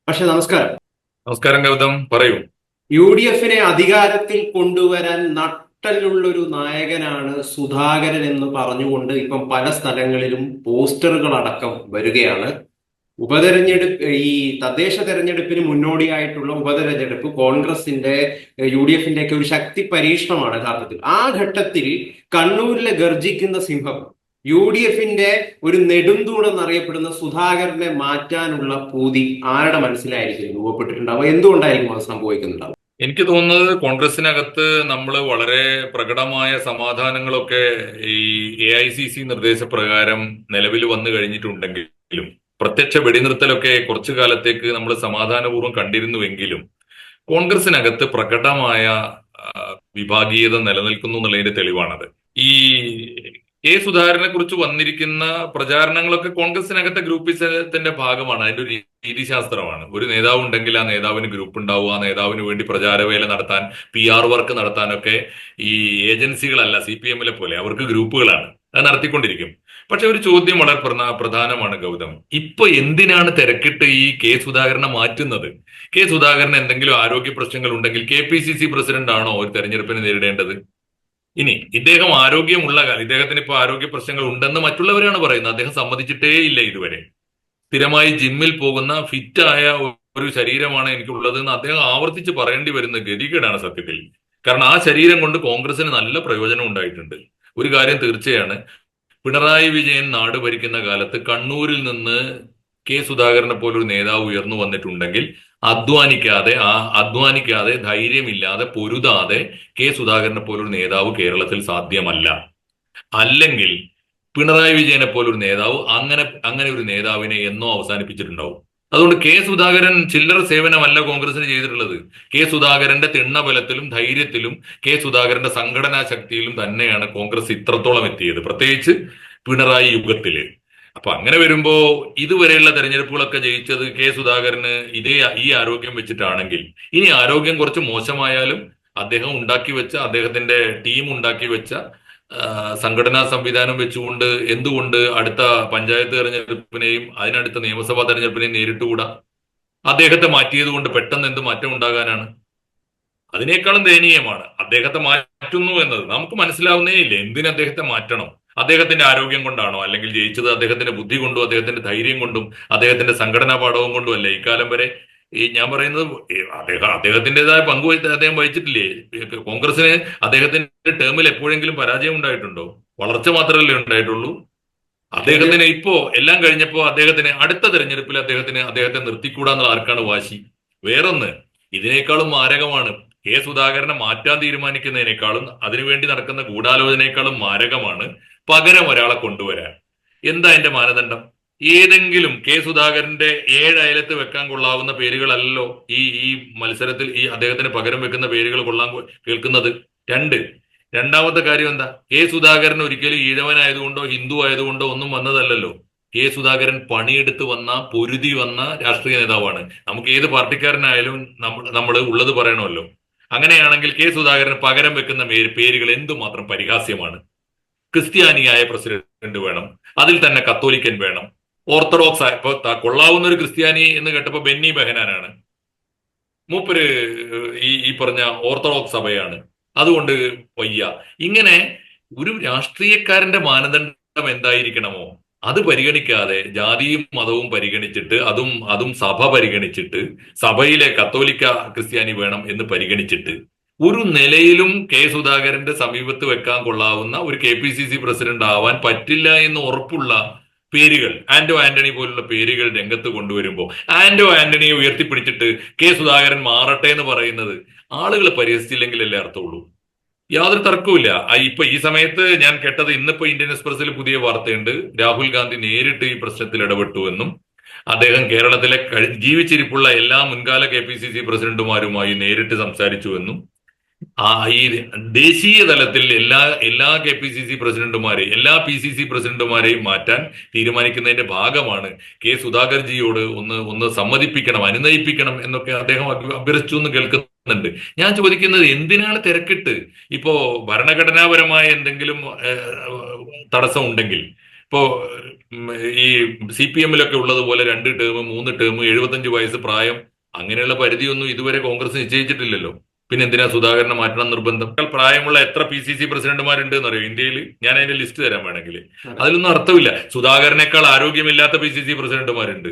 പക്ഷെ നമസ്കാരം. നമസ്കാരം ഗൗതം, പറയൂ. UDFിനെ അധികാരത്തിൽ കൊണ്ടുവരാൻ നട്ടലുള്ളൊരു നായകനാണ് സുധാകരൻ എന്ന് പറഞ്ഞുകൊണ്ട് ഇപ്പം പല സ്ഥലങ്ങളിലും പോസ്റ്ററുകൾ അടക്കം വരികയാണ്. ഉപതെരഞ്ഞെടുപ്പ്, ഈ തദ്ദേശ തെരഞ്ഞെടുപ്പിന് മുന്നോടിയായിട്ടുള്ള ഉപതെരഞ്ഞെടുപ്പ് കോൺഗ്രസിന്റെ UDFിന്റെ ഒക്കെ ഒരു ശക്തി പരീക്ഷണമാണ് യഥാർത്ഥത്തിൽ. ആ ഘട്ടത്തിൽ കണ്ണൂരിലെ ഗർജിക്കുന്ന സിംഹം UDFിന്റെ ഒരു നെടുന്തൂണെന്നറിയപ്പെടുന്ന സുധാകരനെ മാറ്റാനുള്ള പൂതി ആരുടെ മനസ്സിലായിരിക്കും രൂപപ്പെട്ടിട്ടുണ്ടാവുക? എന്തുകൊണ്ടായിരിക്കും അത് സംഭവിക്കുന്നുണ്ടാവുക? എനിക്ക് തോന്നുന്നത് കോൺഗ്രസിനകത്ത് നമ്മൾ വളരെ പ്രകടമായ സമാധാനങ്ങളൊക്കെ ഈ AICC നിർദ്ദേശപ്രകാരം നിലവിൽ വന്നു കഴിഞ്ഞിട്ടുണ്ടെങ്കിലും പ്രത്യക്ഷ വെടിനിർത്തലൊക്കെ കുറച്ചു കാലത്തേക്ക് നമ്മൾ സമാധാനപൂർവ്വം കണ്ടിരുന്നുവെങ്കിലും കോൺഗ്രസിനകത്ത് പ്രകടമായ ആ, വിഭാഗീയത നിലനിൽക്കുന്നു എന്നുള്ളതിന്റെ തെളിവാണത്. ഈ സുധാകരനെ കുറിച്ച് വന്നിരിക്കുന്ന പ്രചാരണങ്ങളൊക്കെ കോൺഗ്രസിനകത്തെ ഗ്രൂപ്പിസത്തിന്റെ ഭാഗമാണ്. അതിന്റെ ഒരു രീതിശാസ്ത്രമാണ്. ഒരു നേതാവ് ഉണ്ടെങ്കിൽ ആ നേതാവിന് ഗ്രൂപ്പ് ഉണ്ടാവുക, ആ നേതാവിന് വേണ്ടി പ്രചാരവേല നടത്താൻ, PR വർക്ക് നടത്താനൊക്കെ ഈ ഏജൻസികളല്ല CPM-ലെ പോലെ, അവർക്ക് ഗ്രൂപ്പുകളാണ്. അത് നടത്തിക്കൊണ്ടിരിക്കും. പക്ഷെ ഒരു ചോദ്യം വളരെ പ്രധാനമാണ് ഗൗതം. ഇപ്പൊ എന്തിനാണ് തിരക്കിട്ട് സുധാകരനെ മാറ്റുന്നത്? സുധാകരന് എന്തെങ്കിലും ആരോഗ്യ പ്രശ്നങ്ങൾ ഉണ്ടെങ്കിൽ KPCC പ്രസിഡന്റ് ആണോ ഒരു തെരഞ്ഞെടുപ്പിനെ നേരിടേണ്ടത്? ഇനി ഇദ്ദേഹം ആരോഗ്യമുള്ള ഇദ്ദേഹത്തിന് ഇപ്പൊ ആരോഗ്യ പ്രശ്നങ്ങൾ ഉണ്ടെന്ന് മറ്റുള്ളവരാണ് പറയുന്നത്. അദ്ദേഹം സമ്മതിച്ചിട്ടേ ഇല്ല ഇതുവരെ. സ്ഥിരമായി ജിമ്മിൽ പോകുന്ന ഫിറ്റായ ഒരു ശരീരമാണ് എനിക്കുള്ളത് എന്ന് അദ്ദേഹം ആവർത്തിച്ച് പറയേണ്ടി വരുന്ന ഗതികേടാണ് സത്യത്തിൽ. കാരണം ആ ശരീരം കൊണ്ട് കോൺഗ്രസിന് നല്ല പ്രയോജനം ഉണ്ടായിട്ടുണ്ട്. ഒരു കാര്യം തീർച്ചയാണ്, പിണറായി വിജയൻ നാട് ഭരിക്കുന്ന കാലത്ത് കണ്ണൂരിൽ നിന്ന് സുധാകരനെ പോലൊരു നേതാവ് ഉയർന്നു വന്നിട്ടുണ്ടെങ്കിൽ അധ്വാനിക്കാതെ ധൈര്യമില്ലാതെ പൊരുതാതെ സുധാകരനെ പോലൊരു നേതാവ് കേരളത്തിൽ സാധ്യമല്ല. അല്ലെങ്കിൽ പിണറായി വിജയനെ പോലൊരു നേതാവ് അങ്ങനെ ഒരു നേതാവിനെ എന്നോ അവസാനിപ്പിച്ചിട്ടുണ്ടാവും. അതുകൊണ്ട് സുധാകരൻ ചില്ലറ സേവനമല്ല കോൺഗ്രസിന് ചെയ്തിട്ടുള്ളത്. സുധാകരന്റെ തിണ്ണബലത്തിലും ധൈര്യത്തിലും സുധാകരന്റെ സംഘടനാ ശക്തിയിലും തന്നെയാണ് കോൺഗ്രസ് ഇത്രത്തോളം എത്തിയത്, പ്രത്യേകിച്ച് പിണറായി യുഗത്തില്. അപ്പൊ അങ്ങനെ വരുമ്പോ ഇതുവരെയുള്ള തെരഞ്ഞെടുപ്പുകളൊക്കെ ജയിച്ചത് സുധാകരന് ഈ ആരോഗ്യം വെച്ചിട്ടാണെങ്കിൽ, ഇനി ആരോഗ്യം കുറച്ച് മോശമായാലും അദ്ദേഹത്തിന്റെ ടീം ഉണ്ടാക്കി വെച്ച സംഘടനാ സംവിധാനം വെച്ചുകൊണ്ട് എന്തുകൊണ്ട് അടുത്ത പഞ്ചായത്ത് തെരഞ്ഞെടുപ്പിനെയും അതിനടുത്ത നിയമസഭാ തെരഞ്ഞെടുപ്പിനെയും നേരിട്ടുകൂടാ? അദ്ദേഹത്തെ മാറ്റിയത് കൊണ്ട് പെട്ടെന്ന് എന്ത് മാറ്റം ഉണ്ടാകാനാണ്? അതിനേക്കാളും ദയനീയമാണ് അദ്ദേഹത്തെ മാറ്റുന്നു എന്നത്. നമുക്ക് മനസ്സിലാവുന്നേ ഇല്ല എന്തിന് അദ്ദേഹത്തെ മാറ്റണം. അദ്ദേഹത്തിന്റെ ആരോഗ്യം കൊണ്ടാണോ? അല്ലെങ്കിൽ ജയിച്ചത് അദ്ദേഹത്തിന്റെ ബുദ്ധി കൊണ്ടും അദ്ദേഹത്തിന്റെ ധൈര്യം കൊണ്ടും അദ്ദേഹത്തിന്റെ സംഘടനാ പാഠവും കൊണ്ടും അല്ലേ ഇക്കാലം വരെ ഞാൻ പറയുന്നത്. അദ്ദേഹത്തിൻ്റെതായ പങ്ക് അദ്ദേഹം വഹിച്ചിട്ടില്ലേ? കോൺഗ്രസിന് അദ്ദേഹത്തിന്റെ ടേമിൽ എപ്പോഴെങ്കിലും പരാജയം ഉണ്ടായിട്ടുണ്ടോ? വളർച്ച മാത്രമല്ലേ ഉണ്ടായിട്ടുള്ളൂ. അദ്ദേഹത്തിന് ഇപ്പോ എല്ലാം കഴിഞ്ഞപ്പോ അദ്ദേഹത്തിന് അടുത്ത തെരഞ്ഞെടുപ്പിൽ അദ്ദേഹത്തെ നിർത്തിക്കൂടാന്നുള്ള ആർക്കാണ് വാശി? വേറൊന്ന് ഇതിനേക്കാളും മാരകമാണ്. സുധാകരനെ മാറ്റാൻ തീരുമാനിക്കുന്നതിനേക്കാളും അതിനുവേണ്ടി നടക്കുന്ന ഗൂഢാലോചനയേക്കാളും മാരകമാണ് പകരം ഒരാളെ കൊണ്ടുവരാൻ. എന്താ അതിന്റെ മാനദണ്ഡം? ഏതെങ്കിലും സുധാകരന്റെ 7 അയലത്ത് വെക്കാൻ കൊള്ളാവുന്ന പേരുകളല്ലോ ഈ മത്സരത്തിൽ അദ്ദേഹത്തിന് പകരം വെക്കുന്ന പേരുകൾ കേൾക്കുന്നത്. രണ്ടാമത്തെ കാര്യം എന്താ? സുധാകരൻ ഒരിക്കലും ഈഴവനായതുകൊണ്ടോ ഹിന്ദു ആയതുകൊണ്ടോ ഒന്നും വന്നതല്ലല്ലോ. സുധാകരൻ പണിയെടുത്ത് വന്ന, പൊരുതി വന്ന രാഷ്ട്രീയ നേതാവാണ്. നമുക്ക് ഏത് പാർട്ടിക്കാരനായാലും നമ്മൾ ഉള്ളത് പറയണമല്ലോ. അങ്ങനെയാണെങ്കിൽ സുധാകരന് പകരം വെക്കുന്ന പേരുകൾ എന്തുമാത്രം പരിഹാസ്യമാണ്. ക്രിസ്ത്യാനിയായ പ്രസിഡന്റ് വേണം, അതിൽ തന്നെ കത്തോലിക്കൻ വേണം, ഓർത്തഡോക്സ് ഇപ്പൊ കൊള്ളാവുന്ന ഒരു ക്രിസ്ത്യാനി എന്ന് കേട്ടപ്പോ ബെന്നി ബെഹനാനാണ്. മൂപ്പര് ഈ പറഞ്ഞ ഓർത്തഡോക്സ് സഭയാണ്, അതുകൊണ്ട് വയ്യ. ഇങ്ങനെ ഒരു രാഷ്ട്രീയക്കാരന്റെ മാനദണ്ഡം എന്തായിരിക്കണമോ അത് പരിഗണിക്കാതെ ജാതിയും മതവും പരിഗണിച്ചിട്ട്, അതും സഭ പരിഗണിച്ചിട്ട്, സഭയിലെ കത്തോലിക്ക ക്രിസ്ത്യാനി വേണം എന്ന് പരിഗണിച്ചിട്ട് ഒരു നിലയിലും സുധാകരന്റെ സമീപത്ത് വെക്കാൻ കൊള്ളാവുന്ന ഒരു KPCC പ്രസിഡന്റ് ആവാൻ പറ്റില്ല എന്ന് ഉറപ്പുള്ള പേരുകൾ, ആന്റണി പോലുള്ള പേരുകൾ രംഗത്ത് കൊണ്ടുവരുമ്പോൾ ആന്റണിയെ ഉയർത്തിപ്പിടിച്ചിട്ട് സുധാകരൻ മാറട്ടെ എന്ന് പറയുന്നത് ആളുകൾ പരിഹസിച്ചില്ലെങ്കിലല്ലേ അർത്ഥമുള്ളൂ. യാതൊരു തർക്കവുമില്ല. ഇപ്പൊ ഈ സമയത്ത് ഞാൻ കേട്ടത്, ഇന്നിപ്പോ ഇന്ത്യൻ എക്സ്പ്രസിൽ പുതിയ വാർത്തയുണ്ട്. രാഹുൽ ഗാന്ധി നേരിട്ട് ഈ പ്രശ്നത്തിൽ ഇടപെട്ടു എന്നും അദ്ദേഹം കേരളത്തിലെ ജീവിച്ചിരിപ്പുള്ള എല്ലാ മുൻകാല KPCC പ്രസിഡന്റുമാരുമായി നേരിട്ട് സംസാരിച്ചുവെന്നും ഈ ദേശീയ തലത്തിൽ എല്ലാ KPCC പ്രസിഡന്റുമാരെയും എല്ലാ PCC പ്രസിഡന്റുമാരെയും മാറ്റാൻ തീരുമാനിക്കുന്നതിന്റെ ഭാഗമാണ് സുധാകർജിയോട് ഒന്ന് സമ്മതിപ്പിക്കണം, അനുനയിപ്പിക്കണം എന്നൊക്കെ അദ്ദേഹം അഭ്യർത്ഥിച്ചു എന്ന് കേൾക്കുന്നുണ്ട്. ഞാൻ ചോദിക്കുന്നത്, എന്തിനാണ് തിരക്കിട്ട്? ഇപ്പോ ഭരണഘടനാപരമായ എന്തെങ്കിലും തടസ്സം ഉണ്ടെങ്കിൽ ഇപ്പോ ഉം, ഈ CPM-ലൊക്കെ ഉള്ളതുപോലെ 2 ടേം 3 ടേം 75 വയസ്സ് പ്രായം അങ്ങനെയുള്ള പരിധിയൊന്നും ഇതുവരെ കോൺഗ്രസ് നിശ്ചയിച്ചിട്ടില്ലല്ലോ. പിന്നെ എന്തിനാ സുധാകരനെ മാറ്റണം നിർബന്ധം? പ്രായമുള്ള എത്ര PCC പ്രസിഡന്റുമാരുണ്ട് എന്നറിയോ ഇന്ത്യയിൽ? ഞാൻ അതിന്റെ ലിസ്റ്റ് തരാൻ വേണമെങ്കിൽ. അതെ. അതിലൊന്നും അർത്ഥമില്ല. സുധാകരനേക്കാൾ ആരോഗ്യമില്ലാത്ത PCC പ്രസിഡന്റുമാരുണ്ട്.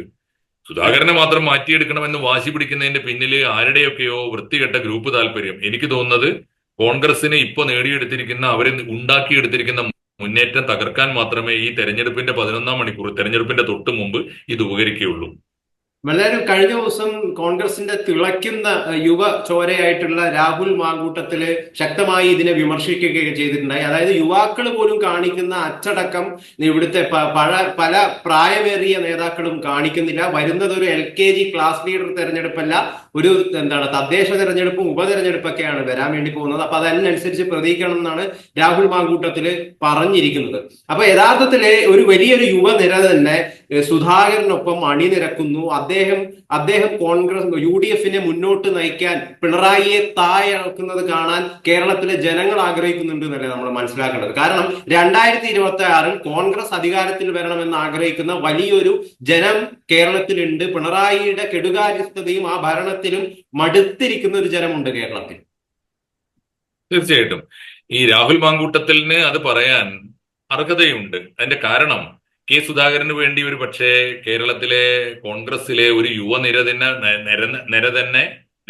സുധാകരനെ മാത്രം മാറ്റിയെടുക്കണമെന്ന് വാശി പിടിക്കുന്നതിന്റെ പിന്നിൽ ആരുടെയൊക്കെയോ വൃത്തികെട്ട ഗ്രൂപ്പ് താല്പര്യം. എനിക്ക് തോന്നുന്നത് കോൺഗ്രസിന് ഇപ്പൊ നേടിയെടുത്തിരിക്കുന്ന, അവരെ ഉണ്ടാക്കിയെടുത്തിരിക്കുന്ന മുന്നേറ്റം തകർക്കാൻ മാത്രമേ ഈ തെരഞ്ഞെടുപ്പിന്റെ 11-ാം മണിക്കൂർ, തെരഞ്ഞെടുപ്പിന്റെ തൊട്ട് മുമ്പ് ഇത് ഉപകരിക്കുകയുള്ളൂ. വളരെ കഴിഞ്ഞ ദിവസം കോൺഗ്രസിന്റെ തിളയ്ക്കുന്ന യുവ ചോരയായിട്ടുള്ള രാഹുൽ മാങ്കൂട്ടത്തില് ശക്തമായി ഇതിനെ വിമർശിക്കുകയൊക്കെ ചെയ്തിട്ടുണ്ടായി. അതായത് യുവാക്കൾ പോലും കാണിക്കുന്ന അച്ചടക്കം ഇവിടുത്തെ പല പ്രായമേറിയ നേതാക്കളും കാണിക്കുന്നില്ല. വരുന്നത് ഒരു LKG ക്ലാസ് ലീഡർ തെരഞ്ഞെടുപ്പല്ല, ഒരു തദ്ദേശ തെരഞ്ഞെടുപ്പും ഉപതെരഞ്ഞെടുപ്പൊക്കെയാണ് വരാൻ വേണ്ടി പോകുന്നത്. അപ്പൊ അതിനനുസരിച്ച് പ്രതികരിക്കണം എന്നാണ് രാഹുൽ മാങ്കൂട്ടത്തില് പറഞ്ഞിരിക്കുന്നത്. അപ്പൊ യഥാർത്ഥത്തില് ഒരു വലിയൊരു യുവനിര തന്നെ സുധാകരനൊപ്പം അണിനിരക്കുന്നു. അദ്ദേഹം കോൺഗ്രസ് UDF-നെ മുന്നോട്ട് നയിക്കാൻ പിണറായിയെ താഴെയിറക്കുന്നത് കാണാൻ കേരളത്തിലെ ജനങ്ങൾ ആഗ്രഹിക്കുന്നുണ്ട് എന്നല്ലേ നമ്മൾ മനസ്സിലാക്കേണ്ടത്. കാരണം 2026-ൽ കോൺഗ്രസ് അധികാരത്തിൽ വരണമെന്ന് ആഗ്രഹിക്കുന്ന വലിയൊരു ജനം കേരളത്തിലുണ്ട്. പിണറായിയുടെ കെടുകാര്യസ്ഥതയും ആ ഭരണത്തിലും മടുത്തിരിക്കുന്ന ഒരു ജനമുണ്ട് കേരളത്തിൽ. തീർച്ചയായിട്ടും ഈ രാഹുൽ മാങ്കൂട്ടത്തിന് അത് പറയാൻ അർഹതയുണ്ട്. അതിന്റെ കാരണം സുധാകരന് വേണ്ടി ഒരു പക്ഷേ കേരളത്തിലെ കോൺഗ്രസിലെ ഒരു യുവനിര തന്നെ നിര തന്നെ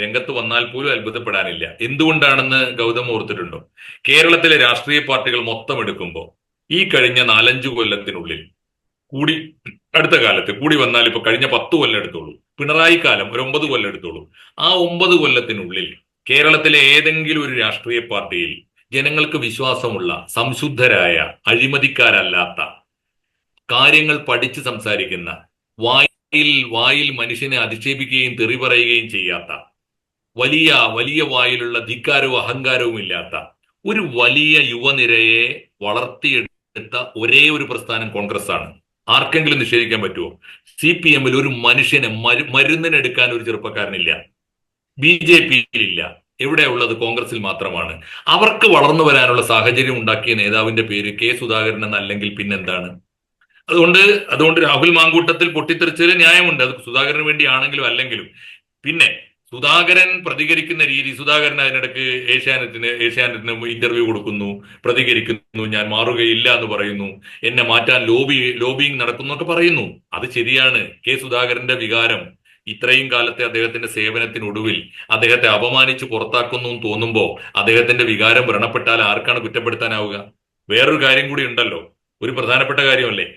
രംഗത്ത് വന്നാൽ പോലും അത്ഭുതപ്പെടാനില്ല. എന്തുകൊണ്ടാണെന്ന് ഗൗതം ഓർത്തിട്ടുണ്ടോ? കേരളത്തിലെ രാഷ്ട്രീയ പാർട്ടികൾ മൊത്തം എടുക്കുമ്പോൾ ഈ കഴിഞ്ഞ 4-5 കൊല്ലത്തിനുള്ളിൽ കൂടി, അടുത്ത കാലത്ത് കൂടി വന്നാൽ ഇപ്പൊ കഴിഞ്ഞ 10 കൊല്ലം എടുത്തോളൂ, പിണറായി കാലം ഒരു 9 കൊല്ലം എടുത്തോളൂ, ആ 9 കൊല്ലത്തിനുള്ളിൽ കേരളത്തിലെ ഏതെങ്കിലും ഒരു രാഷ്ട്രീയ പാർട്ടിയിൽ ജനങ്ങൾക്ക് വിശ്വാസമുള്ള, സംശുദ്ധരായ, അഴിമതിക്കാരല്ലാത്ത, കാര്യങ്ങൾ പഠിച്ച് സംസാരിക്കുന്ന, വായിൽ മനുഷ്യനെ അധിക്ഷേപിക്കുകയും തെറി പറയുകയും ചെയ്യാത്ത, വലിയ വലിയ വായിലുള്ള ധിക്കാരവും അഹങ്കാരവും ഇല്ലാത്ത ഒരു വലിയ യുവനിരയെ വളർത്തിയെടുത്ത ഒരേ ഒരു പ്രസ്ഥാനം കോൺഗ്രസ് ആണ്. ആർക്കെങ്കിലും നിഷേധിക്കാൻ പറ്റുമോ? CPM-ൽ ഒരു മനുഷ്യനെ മരുന്നിനെടുക്കാൻ ഒരു ചെറുപ്പക്കാരനില്ല. BJP-യിലില്ല. എവിടെയുള്ളത്? കോൺഗ്രസിൽ മാത്രമാണ്. അവർക്ക് വളർന്നു വരാനുള്ള സാഹചര്യം ഉണ്ടാക്കിയ നേതാവിന്റെ പേര് സുധാകരൻ എന്നല്ലെങ്കിൽ പിന്നെന്താണ്? അതുകൊണ്ട് രാഹുൽ മാങ്കൂട്ടത്തിൽ പൊട്ടിത്തെറിച്ചതിൽ ന്യായമുണ്ട്. അത് സുധാകരന് വേണ്ടിയാണെങ്കിലും അല്ലെങ്കിലും. പിന്നെ സുധാകരൻ പ്രതികരിക്കുന്ന രീതി, സുധാകരൻ അതിനിടയ്ക്ക് ഏഷ്യാനെറ്റിന് ഇന്റർവ്യൂ കൊടുക്കുന്നു, പ്രതികരിക്കുന്നു, ഞാൻ മാറുകയില്ല എന്ന് പറയുന്നു, എന്നെ മാറ്റാൻ ലോബിയിങ് നടക്കുന്നു എന്നൊക്കെ പറയുന്നു. അത് ശരിയാണ്. സുധാകരന്റെ വികാരം ഇത്രയും കാലത്തെ അദ്ദേഹത്തിന്റെ സേവനത്തിനൊടുവിൽ അദ്ദേഹത്തെ അപമാനിച്ച് പുറത്താക്കുന്നു എന്ന് തോന്നുമ്പോൾ അദ്ദേഹത്തിന്റെ വികാരം വ്രണപ്പെട്ടാൽ ആർക്കാണ് കുറ്റപ്പെടുത്താനാവുക? വേറൊരു കാര്യം കൂടി ഉണ്ടല്ലോ, ഒരു പ്രധാനപ്പെട്ട കാര്യമല്ലേ,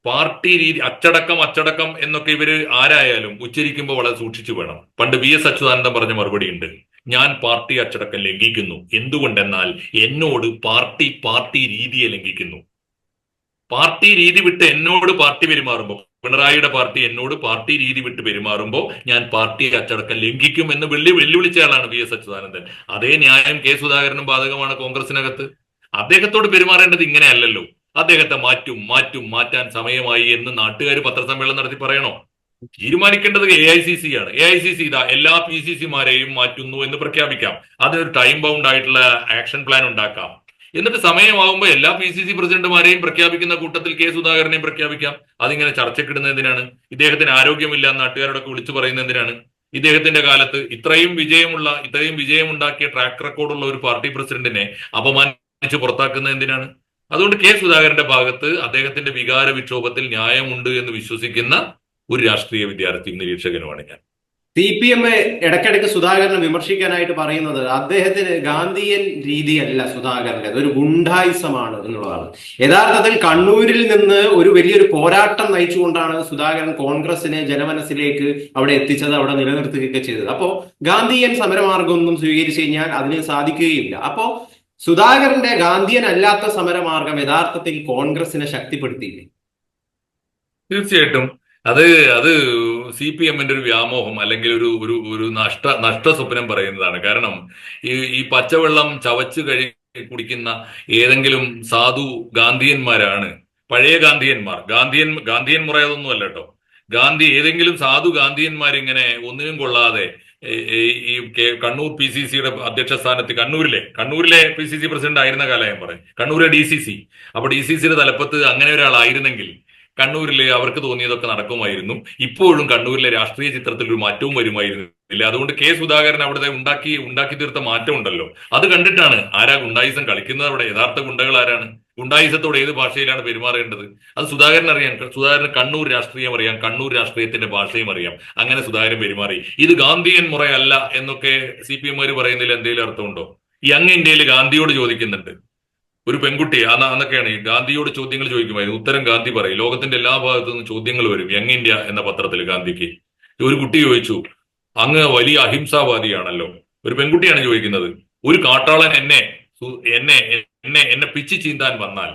പാർട്ടി രീതി അച്ചടക്കം എന്നൊക്കെ ഇവര് ആരായാലും ഉച്ചരിക്കുമ്പോൾ വളരെ സൂക്ഷിച്ചു വേണം. പണ്ട് VS അച്യുതാനന്ദൻ പറഞ്ഞ മറുപടി ഉണ്ട്, ഞാൻ പാർട്ടി അച്ചടക്കം ലംഘിക്കുന്നു. എന്തുകൊണ്ടെന്നാൽ എന്നോട് പാർട്ടി രീതിയെ ലംഘിക്കുന്നു. പാർട്ടി രീതി വിട്ട് എന്നോട് പാർട്ടി പെരുമാറുമ്പോൾ, പിണറായിയുടെ പാർട്ടി എന്നോട് പാർട്ടി രീതി വിട്ട് പെരുമാറുമ്പോൾ ഞാൻ പാർട്ടി അച്ചടക്കം ലംഘിക്കും എന്ന് വെല്ലുവിളിച്ചയാളാണ് VS അച്യുതാനന്ദൻ. അതേ ന്യായം സുധാകരനും ബാധകമാണ് കോൺഗ്രസിനകത്ത്. അദ്ദേഹത്തോട് പെരുമാറേണ്ടത് ഇങ്ങനെയല്ലല്ലോ. അദ്ദേഹത്തെ മാറ്റാൻ സമയമായി എന്ന് നാട്ടുകാർ പത്രസമ്മേളനം നടത്തി പറയണോ? തീരുമാനിക്കേണ്ടത് AICC ആണ്. AICC ഇതാ എല്ലാ PCC-മാരെയും മാറ്റുന്നു എന്ന് പ്രഖ്യാപിക്കാം. അതിനൊരു ടൈം ബൗണ്ട് ആയിട്ടുള്ള ആക്ഷൻ പ്ലാൻ ഉണ്ടാക്കാം. എന്നിട്ട് സമയമാകുമ്പോൾ എല്ലാ PCC പ്രസിഡന്റുമാരെയും പ്രഖ്യാപിക്കുന്ന കൂട്ടത്തിൽ സുധാകരനെയും പ്രഖ്യാപിക്കാം. അതിങ്ങനെ ചർച്ചക്കിടുന്ന എന്തിനാണ്? ഇദ്ദേഹത്തിന് ആരോഗ്യമില്ല നാട്ടുകാരോടൊക്കെ വിളിച്ചു പറയുന്ന എന്തിനാണ്? ഇദ്ദേഹത്തിന്റെ കാലത്ത് ഇത്രയും വിജയമുണ്ടാക്കിയ ട്രാക്ക് റെക്കോർഡുള്ള ഒരു പാർട്ടി പ്രസിഡന്റിനെ അപമാനിച്ച് പുറത്താക്കുന്ന എന്തിനാണ്? അതുകൊണ്ട് സുധാകരന്റെ ഭാഗത്ത് അദ്ദേഹത്തിന്റെ വികാര വിക്ഷോഭത്തിൽ ന്യായമുണ്ട് എന്ന് വിശ്വസിക്കുന്ന ഒരു രാഷ്ട്രീയ വിദ്യാർത്ഥി നിരീക്ഷകനുമാണ് ഞാൻ. CPM ഇടയ്ക്കിടയ്ക്ക് സുധാകരനെ വിമർശിക്കാനായിട്ട് പറയുന്നത് അദ്ദേഹത്തിന് ഗാന്ധിയൻ രീതിയല്ല സുധാകരന്റെ, അതൊരു ഗുണ്ടായിസമാണ് എന്നുള്ളതാണ്. യഥാർത്ഥത്തിൽ കണ്ണൂരിൽ നിന്ന് ഒരു വലിയൊരു പോരാട്ടം നയിച്ചുകൊണ്ടാണ് സുധാകരൻ കോൺഗ്രസിനെ ജനമനസ്സിലേക്ക് അവിടെ എത്തിച്ചത്, അവിടെ നിലനിർത്തുകയൊക്കെ ചെയ്തത്. അപ്പോ ഗാന്ധിയൻ സമരമാർഗമൊന്നും സ്വീകരിച്ചു കഴിഞ്ഞാൽ അതിന് സാധിക്കുകയില്ല. അപ്പോ സുധാകരന്റെ ഗാന്ധിയൻ അല്ലാത്ത സമരമാർഗം യഥാർത്ഥത്തിൽ കോൺഗ്രസിനെ ശക്തിപ്പെടുത്തിയില്ലേ? തീർച്ചയായിട്ടും അത് CPM-ന്റെ ഒരു വ്യാമോഹം അല്ലെങ്കിൽ ഒരു നഷ്ട സ്വപ്നം പറയുന്നതാണ്. കാരണം ഈ പച്ചവെള്ളം ചവച്ച് കുടിക്കുന്ന ഏതെങ്കിലും സാധു ഗാന്ധിയന്മാരാണ് പഴയ ഗാന്ധിയന്മാർ. ഗാന്ധിയൻ മുറ അതൊന്നും അല്ല കേട്ടോ. ഏതെങ്കിലും സാധു ഗാന്ധിയന്മാർ ഇങ്ങനെ ഒന്നിനും കൊള്ളാതെ കണ്ണൂർ PCCയുടെ അധ്യക്ഷ സ്ഥാനത്ത് കണ്ണൂരിലെ PCC പ്രസിഡന്റ് ആയിരുന്ന കാലം ഞാൻ പറയും, കണ്ണൂരിലെ DCC. അപ്പൊ DCCയുടെ തലപ്പത്ത് അങ്ങനെ ഒരാളായിരുന്നെങ്കിൽ കണ്ണൂരിലെ അവർക്ക് തോന്നിയതൊക്കെ നടക്കുമായിരുന്നു. ഇപ്പോഴും കണ്ണൂരിലെ രാഷ്ട്രീയ ചിത്രത്തിൽ ഒരു മാറ്റവും വരുമായിരുന്നില്ല. അതുകൊണ്ട് സുധാകരൻ അവിടുത്തെ ഉണ്ടാക്കി തീർത്ത മാറ്റം ഉണ്ടല്ലോ, അത് കണ്ടിട്ടാണ് ആരാ ഗുണ്ടായിസം കളിക്കുന്നത്. അവിടെ യഥാർത്ഥ ഗുണ്ടകൾ ആരാണ്, ഗുണ്ടായിസത്തോട് ഏത് ഭാഷയിലാണ് പെരുമാറേണ്ടത്, അത് സുധാകരൻ അറിയാം. സുധാകരൻ കണ്ണൂർ രാഷ്ട്രീയം അറിയാം, കണ്ണൂർ രാഷ്ട്രീയത്തിന്റെ ഭാഷയും അറിയാം. അങ്ങനെ സുധാകരൻ പെരുമാറി. ഇത് ഗാന്ധിയൻ മുറയല്ല എന്നൊക്കെ CPM പറയുന്നതിൽ എന്തെങ്കിലും അർത്ഥമുണ്ടോ? യങ് ഇന്ത്യയിൽ ഗാന്ധിയോട് ചോദിക്കുന്നുണ്ട്, ഒരു പെൺകുട്ടി അന്നൊക്കെയാണ് ഈ ഗാന്ധിയോട് ചോദ്യങ്ങൾ ചോദിക്കുമായിരുന്നു. ഉത്തരം ഗാന്ധി പറയും. ലോകത്തിന്റെ എല്ലാ ഭാഗത്തു നിന്നും ചോദ്യങ്ങൾ വരും. യങ് ഇന്ത്യ എന്ന പത്രത്തിൽ ഗാന്ധിക്ക് ഒരു കുട്ടി ചോദിച്ചു, അങ്ങ് വലിയ അഹിംസാവാദിയാണല്ലോ. ഒരു പെൺകുട്ടിയാണ് ചോദിക്കുന്നത്, ഒരു കാട്ടാളൻ എന്നെ എന്നെ എന്നെ എന്നെ പിച്ച് ചീന്താൻ വന്നാൽ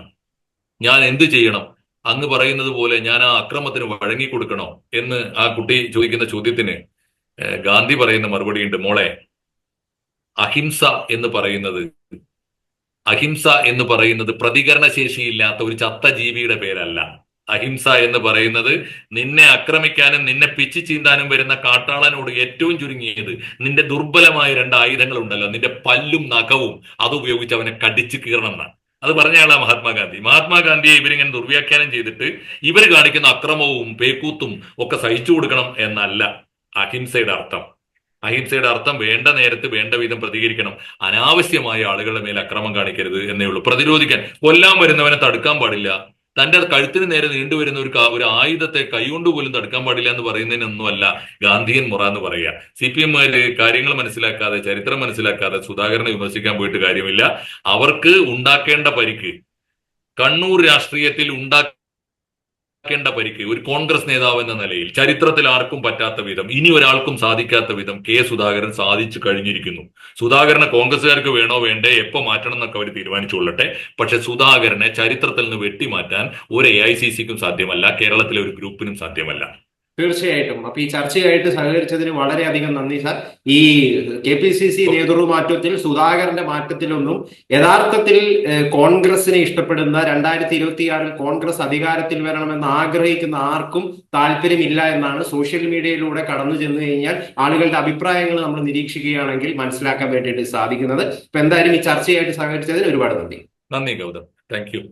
ഞാൻ എന്ത് ചെയ്യണം? അങ്ങ് പറയുന്നത് പോലെ ഞാൻ ആ അക്രമത്തിന് വഴങ്ങിക്കൊടുക്കണോ എന്ന് ആ കുട്ടി ചോദിക്കുന്ന ചോദ്യത്തിന് ഗാന്ധി പറയുന്ന മറുപടി ഉണ്ട്, മോളെ, അഹിംസ എന്ന് പറയുന്നത് പ്രതികരണശേഷിയില്ലാത്ത ഒരു ചത്ത ജീവിയുടെ പേരല്ല. അഹിംസ എന്ന് പറയുന്നത് നിന്നെ ആക്രമിക്കാനും നിന്നെ പിച്ചു ചീന്താനും വരുന്ന കാട്ടാളനോട് ഏറ്റവും ചുരുങ്ങിയത് നിന്റെ ദുർബലമായ 2 ആയുധങ്ങൾ ഉണ്ടല്ലോ, നിന്റെ പല്ലും നഖവും, അതുപയോഗിച്ച് അവനെ കടിച്ചു കീറണം എന്നാണ്. അത് പറഞ്ഞയാളാ മഹാത്മാഗാന്ധിയെ ഇവരിങ്ങനെ ദുർവ്യാഖ്യാനം ചെയ്തിട്ട് ഇവർ കാണിക്കുന്ന അക്രമവും പേക്കൂത്തും ഒക്കെ സഹിച്ചു കൊടുക്കണം എന്നല്ല അഹിംസയുടെ അർത്ഥം. അഹിംസയുടെ അർത്ഥം വേണ്ട നേരത്ത് വേണ്ട വിധം പ്രതികരിക്കണം, അനാവശ്യമായ ആളുകളുടെ മേൽ അക്രമം കാണിക്കരുത് എന്നേ ഉള്ളൂ. പ്രതിരോധിക്കാൻ, കൊല്ലാൻ വരുന്നവനെ തടുക്കാൻ പാടില്ല, തന്റെ കഴുത്തിന് നേരെ നീണ്ടുവരുന്ന ഒരു ആയുധത്തെ കൈകൊണ്ട് പോലും തടുക്കാൻ പാടില്ല എന്ന് പറയുന്നതിനൊന്നുമല്ല ഗാന്ധിയൻ മുറ എന്ന് പറയുക. CPM കാര്യങ്ങൾ മനസ്സിലാക്കാതെ, ചരിത്രം മനസ്സിലാക്കാതെ സുധാകരനെ വിമർശിക്കാൻ പോയിട്ട് കാര്യമില്ല. അവർക്ക് ഉണ്ടാക്കേണ്ട പരിക്ക്, കണ്ണൂർ രാഷ്ട്രീയത്തിൽ ഉണ്ടാക്കേണ്ട പരിക്ക്, ഒരു കോൺഗ്രസ് നേതാവ് എന്ന നിലയിൽ ചരിത്രത്തിൽ ആർക്കും പറ്റാത്ത വിധം, ഇനി ഒരാൾക്കും സാധിക്കാത്ത വിധം സുധാകരൻ സാധിച്ചു കഴിഞ്ഞിരിക്കുന്നു. സുധാകരനെ കോൺഗ്രസുകാർക്ക് വേണോ വേണ്ടേ, എപ്പോ മാറ്റണം എന്നൊക്കെ അവർ തീരുമാനിച്ചുകൊള്ളട്ടെ. പക്ഷെ സുധാകരനെ ചരിത്രത്തിൽ നിന്ന് വെട്ടിമാറ്റാൻ ഒരു AICCക്കും സാധ്യമല്ല, കേരളത്തിലെ ഒരു ഗ്രൂപ്പിനും സാധ്യമല്ല. തീർച്ചയായിട്ടും. അപ്പൊ ഈ ചർച്ചയായിട്ട് സഹകരിച്ചതിന് വളരെയധികം നന്ദി സാർ. ഈ KPCC നേതൃമാറ്റത്തിൽ സുധാകരന്റെ മാറ്റത്തിലൊന്നും യഥാർത്ഥത്തിൽ കോൺഗ്രസിനെ ഇഷ്ടപ്പെടുന്ന 2026 കോൺഗ്രസ് അധികാരത്തിൽ വരണമെന്ന് ആഗ്രഹിക്കുന്ന ആർക്കും താല്പര്യമില്ല എന്നാണ് സോഷ്യൽ മീഡിയയിലൂടെ കടന്നു ചെന്ന് കഴിഞ്ഞാൽ ആളുകളുടെ അഭിപ്രായങ്ങൾ നമ്മൾ നിരീക്ഷിക്കുകയാണെങ്കിൽ മനസ്സിലാക്കാൻ വേണ്ടിയിട്ട് സാധിക്കുന്നത്. ഇപ്പൊ എന്തായാലും ഈ ചർച്ചയായിട്ട് സഹകരിച്ചതിന് ഒരുപാട് നന്ദി. നന്ദി ഗൗതം, താങ്ക് യു.